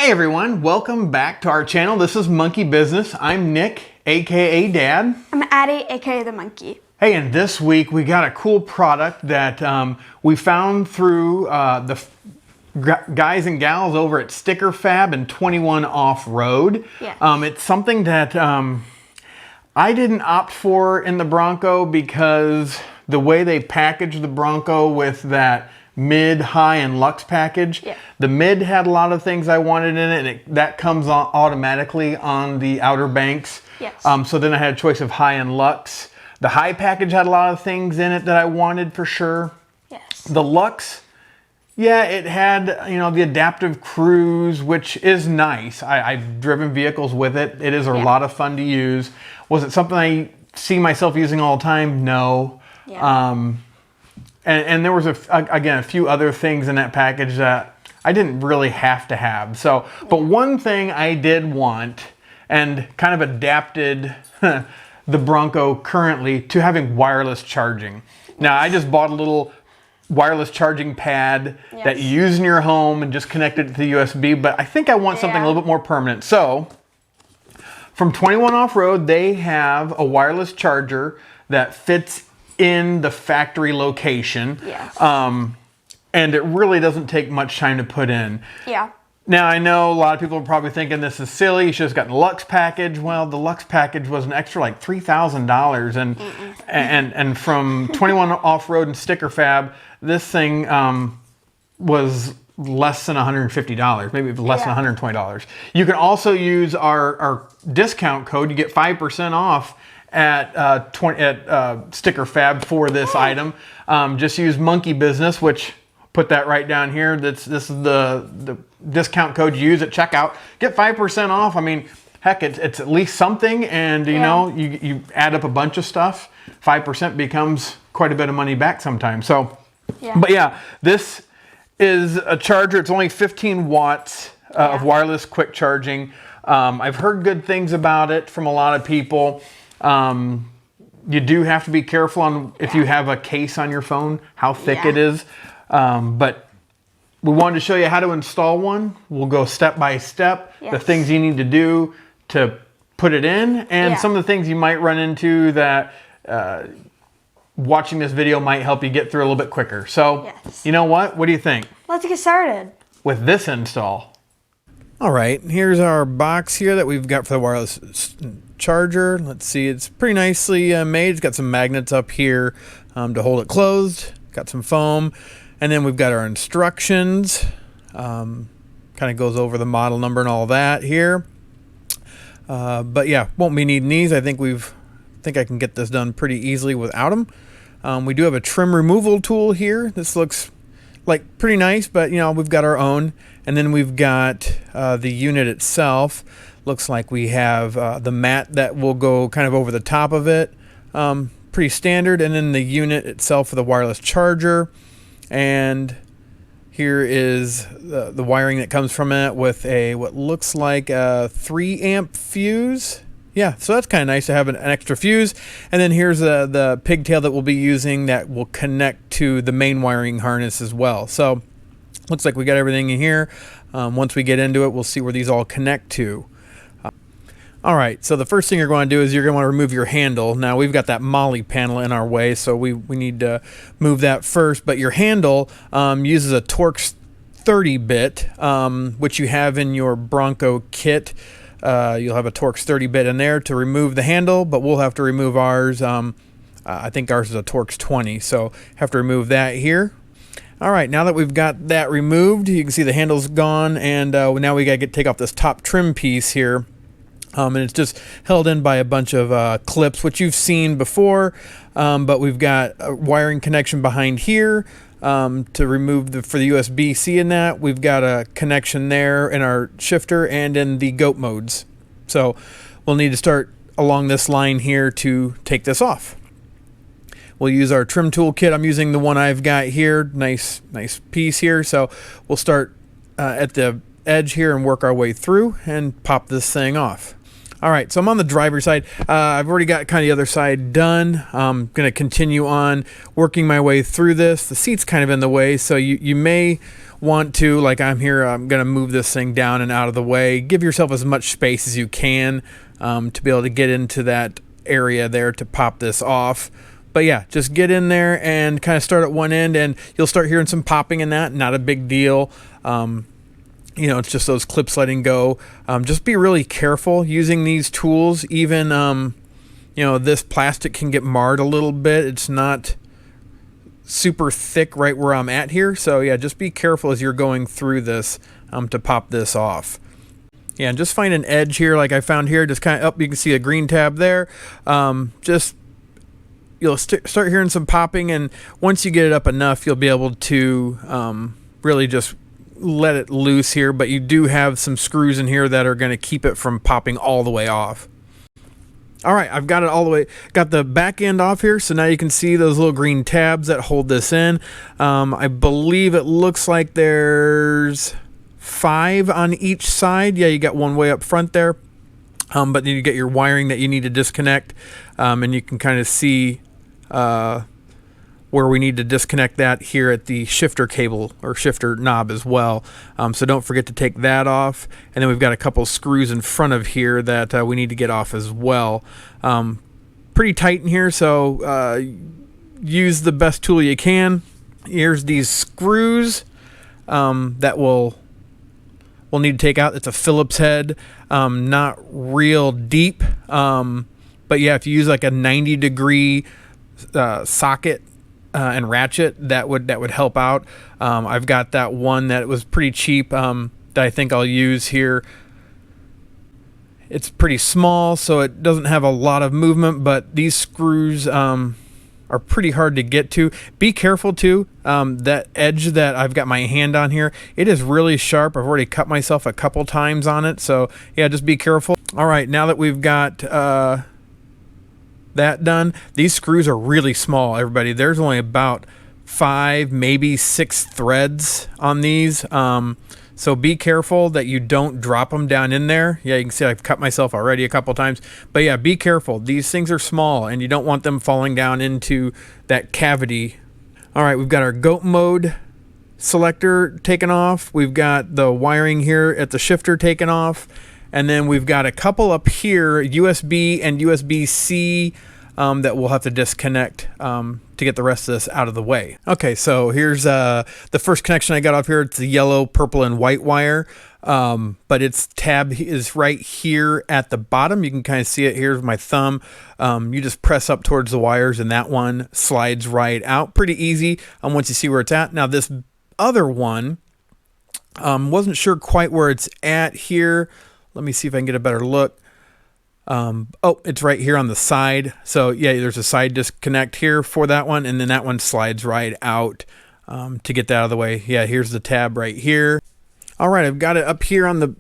Hey everyone, welcome back to our channel. This is Monkey Business. I'm Nick, aka Dad. I'm Addie, aka the Monkey. Hey, and this week we got a cool product that we found through the guys and gals over at Sticker Fab and 21 Off-Road. Yes. It's something that I didn't opt for in the Bronco because the way they packaged the Bronco with that mid, high, and luxe package. Yeah. The mid had a lot of things I wanted in it, and that comes on automatically on the Outer Banks. Yes. So then I had a choice of high and luxe. The high package had a lot of things in it that I wanted for sure. Yes. The luxe, yeah, it had, the adaptive cruise, which is nice. I've driven vehicles with it. It is a lot of fun to use. Was it something I see myself using all the time? No. Yeah. And there was, again, a few other things in that package that I didn't really have to have. So, but one thing I did want and kind of adapted the Bronco currently to having wireless charging. Now, I just bought a little wireless charging pad that you use in your home and just connect it to the USB, but I think I want something a little bit more permanent. So, from 21 Off-Road, they have a wireless charger that fits in the factory location. Yes. And it really doesn't take much time to put in. Yeah. Now, I know a lot of people are probably thinking this is silly. You should have gotten the Luxe package. Well, the Luxe package was an extra like $3,000. And from 21 Off-Road and Sticker Fab, this thing was less than $150, maybe less than $120. You can also use our discount code. You get 5% off at Sticker Fab for this item. Just use Monkey Business, which put that right down here. This is the discount code you use at checkout. Get 5% off. I mean, heck, it's at least something, and you add up a bunch of stuff. 5% becomes quite a bit of money back sometimes. So, but yeah, this is a charger. It's only 15 watts of wireless quick charging. I've heard good things about it from a lot of people. You do have to be careful on if you have a case on your phone, how thick it is. But we wanted to show you how to install one. We'll go step by step, the things you need to do to put it in, and some of the things you might run into that watching this video might help you get through a little bit quicker. So, you know what? What do you think? Let's get started With this install. All right, here's our box here that we've got for the wireless charger. Let's see, it's pretty nicely made. It's got some magnets up here to hold it closed. Got some foam. And then we've got our instructions. Kind of goes over the model number and all that here. But yeah, won't be needing these. I think I can get this done pretty easily without them. We do have a trim removal tool here. This looks like pretty nice, but we've got our own. And then we've got the unit itself. Looks like we have the mat that will go kind of over the top of it. Pretty standard. And then the unit itself for the wireless charger. And here is the wiring that comes from it with what looks like a 3 amp fuse. Yeah, so that's kind of nice to have an extra fuse. And then here's the pigtail that we'll be using that will connect to the main wiring harness as well. So looks like we got everything in here. Once we get into it, we'll see where these all connect to. All right, so the first thing you're going to do is you're going to want to remove your handle. Now, we've got that Molly panel in our way, so we need to move that first. But your handle uses a Torx 30-bit, which you have in your Bronco kit. You'll have a Torx 30-bit in there to remove the handle, but we'll have to remove ours. I think ours is a Torx 20, so have to remove that here. All right, now that we've got that removed, you can see the handle's gone, and now we got to take off this top trim piece here. And it's just held in by a bunch of clips, which you've seen before, but we've got a wiring connection behind here to remove for the USB-C in that. We've got a connection there in our shifter and in the goat modes. So we'll need to start along this line here to take this off. We'll use our trim tool kit. I'm using the one I've got here. Nice piece here. So we'll start at the edge here and work our way through and pop this thing off. All right, so I'm on the driver's side. I've already got kind of the other side done. I'm going to continue on working my way through this. The seat's kind of in the way, so you may want to, like I'm here, I'm going to move this thing down and out of the way. Give yourself as much space as you can to be able to get into that area there to pop this off. But yeah, just get in there and kind of start at one end, and you'll start hearing some popping in that. Not a big deal. You know, it's just those clips letting go. Just be really careful using these tools. Even, you know, this plastic can get marred a little bit. It's not super thick right where I'm at here. So yeah, just be careful as you're going through this to pop this off. Yeah, and just find an edge here like I found here. Just kind of up, you can see a green tab there. Just you'll start hearing some popping, and once you get it up enough, you'll be able to really just let it loose here. But you do have some screws in here that are going to keep it from popping all the way off. All right, I've got it all the way, got the back end off here, so now you can see those little green tabs that hold this in. I believe it looks like there's 5 on each side. Yeah, you got one way up front there, but then you get your wiring that you need to disconnect, and you can kind of see where we need to disconnect that here at the shifter cable or shifter knob as well. So don't forget to take that off. And then we've got a couple screws in front of here that we need to get off as well. Pretty tight in here, so use the best tool you can. Here's these screws that we'll need to take out. It's a Phillips head, not real deep. But yeah, if you use like a 90-degree socket and ratchet, that would help out. I've got that one that was pretty cheap that I think I'll use here. It's pretty small, so it doesn't have a lot of movement, but these screws are pretty hard to get to. Be careful too, that edge that I've got my hand on here, it is really sharp. I've already cut myself a couple times on it, so yeah, just be careful. All right, now that we've got that done, these screws are really small, everybody. There's only about 5, maybe 6 threads on these, so be careful that you don't drop them down in there. Yeah, you can see I've cut myself already a couple times, but yeah, be careful. These things are small and you don't want them falling down into that cavity. All right, we've got our goat mode selector taken off. We've got the wiring here at the shifter taken off. And then we've got a couple up here, USB and USB-C, that we'll have to disconnect to get the rest of this out of the way. Okay, so here's the first connection I got off here. It's the yellow, purple, and white wire, but its tab is right here at the bottom. You can kind of see it here with my thumb. You just press up towards the wires, and that one slides right out. Pretty easy once you see where it's at. Now this other one, wasn't sure quite where it's at here. Let me see if I can get a better look. Oh, it's right here on the side. So yeah, there's a side disconnect here for that one, and then that one slides right out to get that out of the way. Yeah, here's the tab right here. All right, I've got it up here on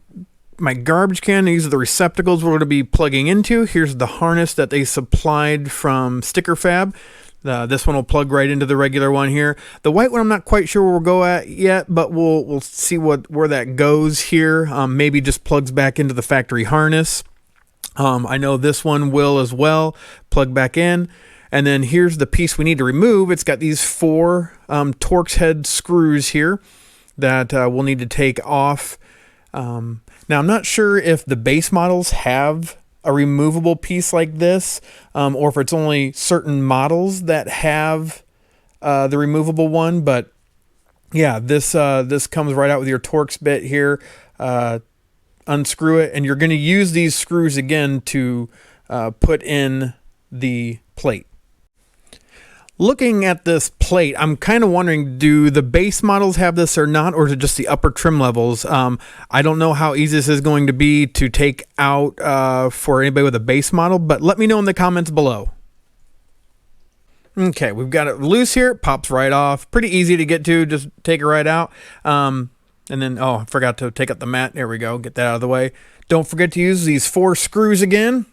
my garbage can. These are the receptacles we're going to be plugging into. Here's the harness that they supplied from Sticker Fab. This one will plug right into the regular one here. The white one I'm not quite sure where we'll go at yet, but we'll see where that goes here. Maybe just plugs back into the factory harness. I know this one will as well plug back in. And then here's the piece we need to remove. It's got these 4 Torx head screws here that we'll need to take off. Now I'm not sure if the base models have a removable piece like this, or if it's only certain models that have the removable one. But yeah, this comes right out with your Torx bit here. Unscrew it, and you're going to use these screws again to put in the plate. Looking at this plate, I'm kind of wondering, do the base models have this or not, or is it just the upper trim levels? I don't know how easy this is going to be to take out for anybody with a base model, but let me know in the comments below. Okay, we've got it loose here. It pops right off. Pretty easy to get to. Just take it right out. And then, oh, I forgot to take out the mat. There we go. Get that out of the way. Don't forget to use these 4 screws again.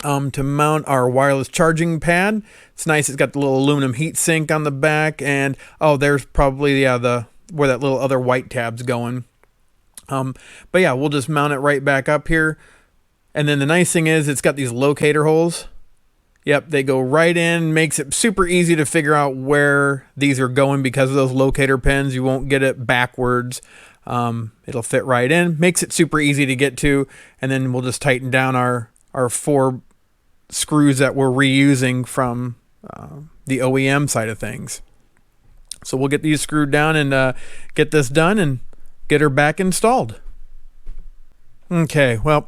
To mount our wireless charging pad. It's nice. It's got the little aluminum heat sink on the back, and oh, there's probably where that little other white tab's going. But yeah, we'll just mount it right back up here. And then the nice thing is it's got these locator holes. Yep, they go right in, makes it super easy to figure out where these are going because of those locator pins. You won't get it backwards. It'll fit right in, makes it super easy to get to, and then we'll just tighten down our 4 screws that we're reusing from the OEM side of things. So we'll get these screwed down and get this done and get her back installed. Okay, well,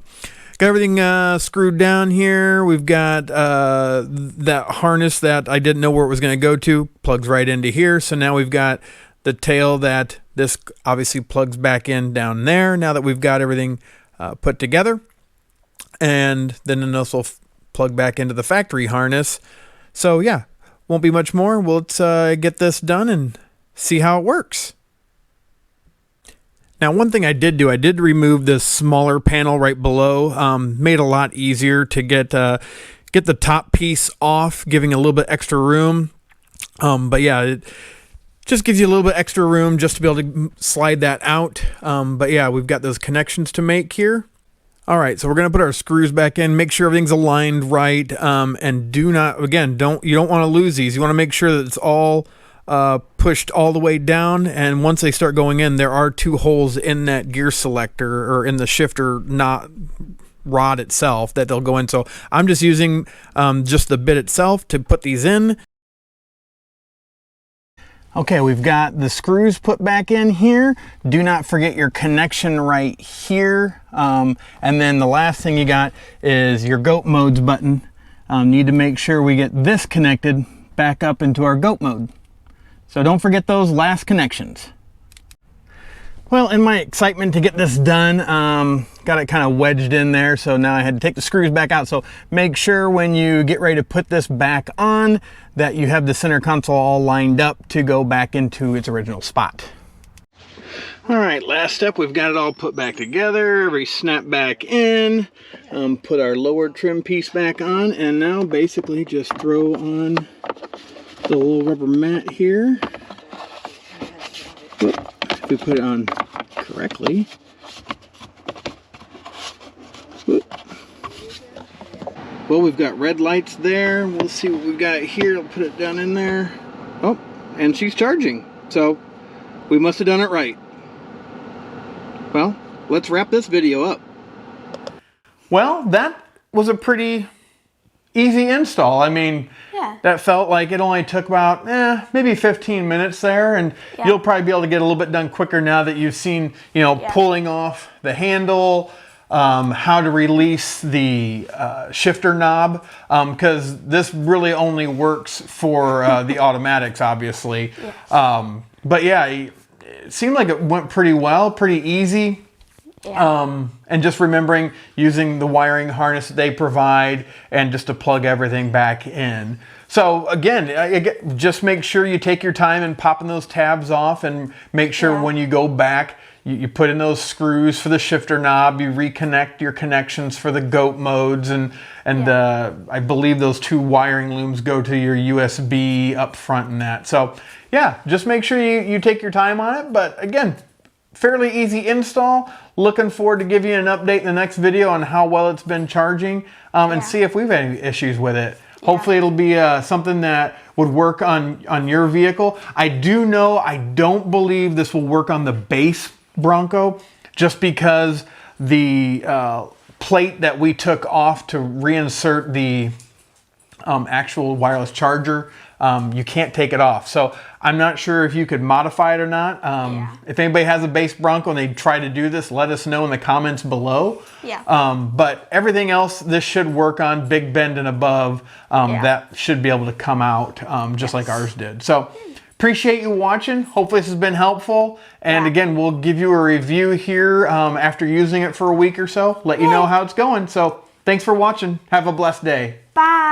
got everything screwed down here. We've got that harness that I didn't know where it was going to go to, plugs right into here. So now we've got the tail that this obviously plugs back in down there now that we've got everything put together. And then this will plug back into the factory harness. So yeah, won't be much more. Let's get this done and see how it works. Now, one thing I did do, I did remove this smaller panel right below. Made it a lot easier to get the top piece off, giving a little bit extra room. But yeah, it just gives you a little bit extra room just to be able to slide that out. But yeah, we've got those connections to make here. All right, so we're going to put our screws back in, make sure everything's aligned right, and you don't want to lose these. You want to make sure that it's all pushed all the way down, and once they start going in, there are 2 holes in that gear selector or in the shifter rod itself that they'll go in. So I'm just using just the bit itself to put these in. Okay, we've got the screws put back in here. Do not forget your connection right here. And then the last thing you got is your goat modes button. Need to make sure we get this connected back up into our goat mode. So don't forget those last connections. Well, in my excitement to get this done, got it kind of wedged in there, so now I had to take the screws back out. So make sure when you get ready to put this back on that you have the center console all lined up to go back into its original spot. All right, last step, we've got it all put back together, re-snap back in, put our lower trim piece back on, and now basically just throw on the little rubber mat here. If we put it on correctly. Well, we've got red lights there. We'll see what we've got here. I'll put it down in there. Oh, and she's charging. So we must have done it right. Well, let's wrap this video up. Well, that was a pretty easy install. I mean, Yeah. that felt like it only took about maybe 15 minutes there, and Yeah. you'll probably be able to get a little bit done quicker now that you've seen, pulling off the handle, how to release the shifter knob, because this really only works for the automatics, obviously. Yes. But yeah, it seemed like it went pretty well, pretty easy. Yeah. And just remembering using the wiring harness that they provide and just to plug everything back in. So again, just make sure you take your time in popping those tabs off, and make sure when you go back, you put in those screws for the shifter knob, you reconnect your connections for the goat modes, and I believe those 2 wiring looms go to your USB up front and that. So yeah, just make sure you take your time on it. But again, fairly easy install. Looking forward to giving you an update in the next video on how well it's been charging, and see if we've had any issues with it. Hopefully it'll be something that would work on your vehicle. I don't believe this will work on the base Bronco, just because the plate that we took off to reinsert the actual wireless charger, you can't take it off. So I'm not sure if you could modify it or not. If anybody has a base Bronco and they try to do this, let us know in the comments below. But everything else, this should work on Big Bend and above. That should be able to come out just like ours did. So appreciate you watching. Hopefully this has been helpful. And again, we'll give you a review here after using it for a week or so. Let you know how it's going. So thanks for watching. Have a blessed day. Bye.